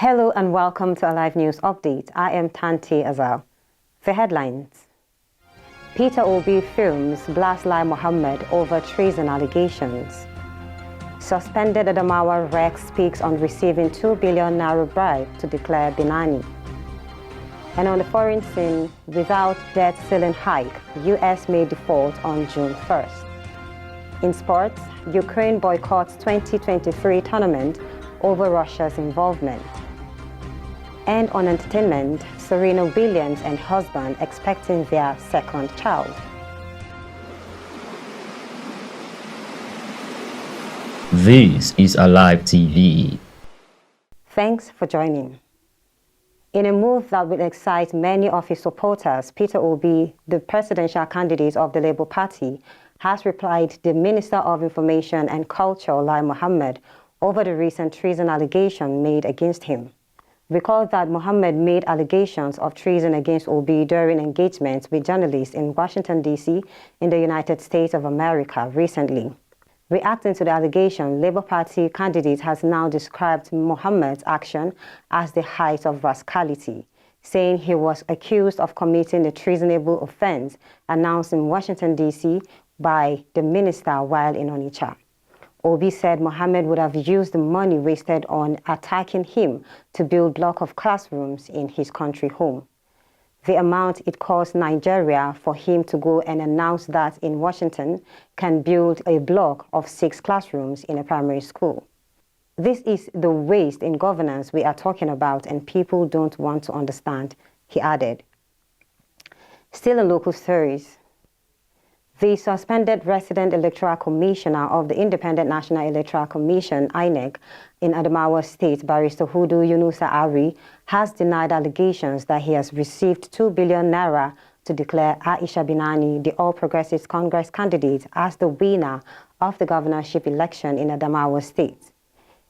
Hello and welcome to a live news update. I am Tanti Azal. The headlines. Peter Obi Fumes blasts Mohammed over treason allegations. Suspended Adamawa Rex speaks on receiving 2 billion naira bribe to declare Binani. And on the foreign scene, without debt ceiling hike, US may default on June 1st. In sports, Ukraine boycotts 2023 tournament over Russia's involvement. And on entertainment, Serena Williams and husband expecting their second child. This is Alive TV. Thanks for joining. In a move that will excite many of his supporters, Peter Obi, the presidential candidate of the Labour Party, has replied the Minister of Information and Culture, Mohammed, over the recent treason allegation made against him. Recall that Mohammed made allegations of treason against Obi during engagements with journalists in Washington, D.C. in the United States of America recently. Reacting to the allegation, Labour Party candidate has now described Mohammed's action as the height of rascality, saying he was accused of committing a treasonable offense announced in Washington, D.C. by the minister while in Onitsha. Obi said Mohammed would have used the money wasted on attacking him to build a block of classrooms in his country home. The amount it cost Nigeria for him to go and announce that in Washington can build a block of 6 classrooms in a primary school. This is the waste in governance we are talking about and people don't want to understand, he added. Still in local stories. The suspended resident electoral commissioner of the Independent National Electoral Commission, INEC, in Adamawa State, Barrister Hudu Yunusa Ari, has denied allegations that he has received 2 billion naira to declare Aisha Binani, the All Progressives Congress candidate, as the winner of the governorship election in Adamawa State.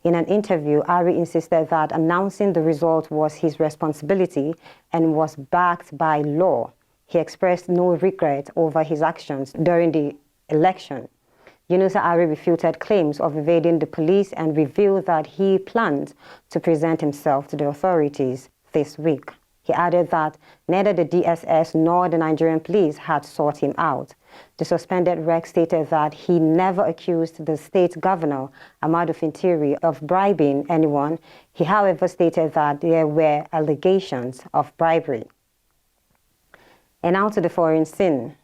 In an interview, Ari insisted that announcing the result was his responsibility and was backed by law. He expressed no regret over his actions during the election. Yunusa Ari refuted claims of evading the police and revealed that he planned to present himself to the authorities this week. He added that neither the DSS nor the Nigerian police had sought him out. The suspended Rex stated that he never accused the state governor, Ahmadu Fintiri, of bribing anyone. He, however, stated that there were allegations of bribery. And now to the foreign scene.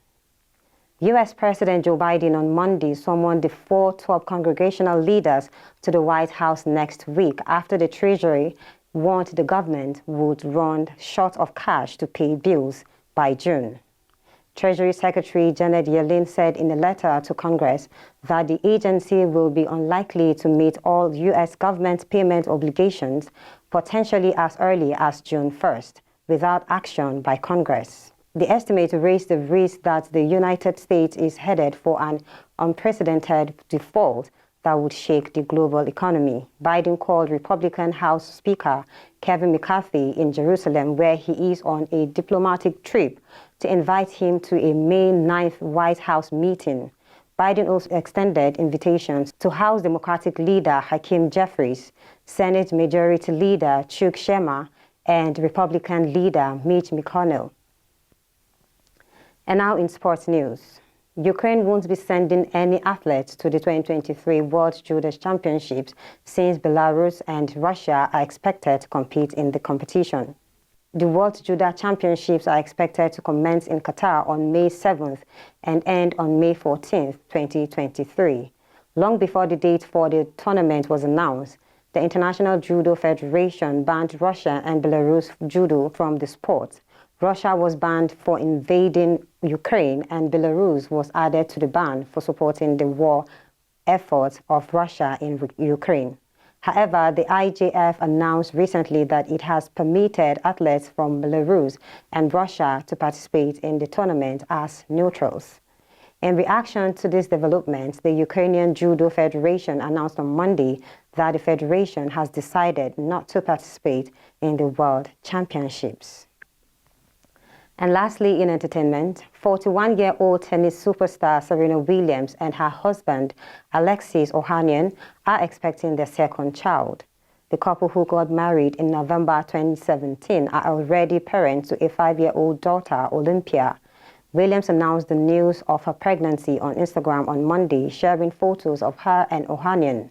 U.S. President Joe Biden on Monday summoned the 4 top congregational leaders to the White House next week after the Treasury warned the government would run short of cash to pay bills by June. Treasury Secretary Janet Yellen said in a letter to Congress that the agency will be unlikely to meet all U.S. government payment obligations potentially as early as June 1st without action by Congress. The estimate raised the risk that the United States is headed for an unprecedented default that would shake the global economy. Biden called Republican House Speaker Kevin McCarthy in Jerusalem, where he is on a diplomatic trip, to invite him to a May 9th White House meeting. Biden also extended invitations to House Democratic leader Hakeem Jeffries, Senate Majority Leader Chuck Schumer, and Republican leader Mitch McConnell. And now in sports news. Ukraine won't be sending any athletes to the 2023 World Judo Championships since Belarus and Russia are expected to compete in the competition. The World Judo Championships are expected to commence in Qatar on May 7th and end on May 14th, 2023. Long before the date for the tournament was announced, the International Judo Federation banned Russia and Belarus judo from the sport. Russia was banned for invading Ukraine, and Belarus was added to the ban for supporting the war efforts of Russia in Ukraine. However, the IJF announced recently that it has permitted athletes from Belarus and Russia to participate in the tournament as neutrals. In reaction to this development, the Ukrainian Judo Federation announced on Monday that the federation has decided not to participate in the World Championships. And lastly, in entertainment, 41-year-old tennis superstar Serena Williams and her husband, Alexis Ohanian, are expecting their second child. The couple who got married in November 2017 are already parents to a 5-year-old daughter, Olympia. Williams announced the news of her pregnancy on Instagram on Monday, sharing photos of her and Ohanian.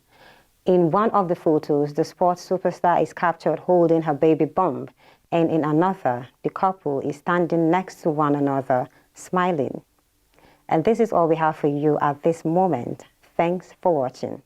In one of the photos, the sports superstar is captured holding her baby bump, and in another, the couple is standing next to one another, smiling. And this is all we have for you at this moment. Thanks for watching.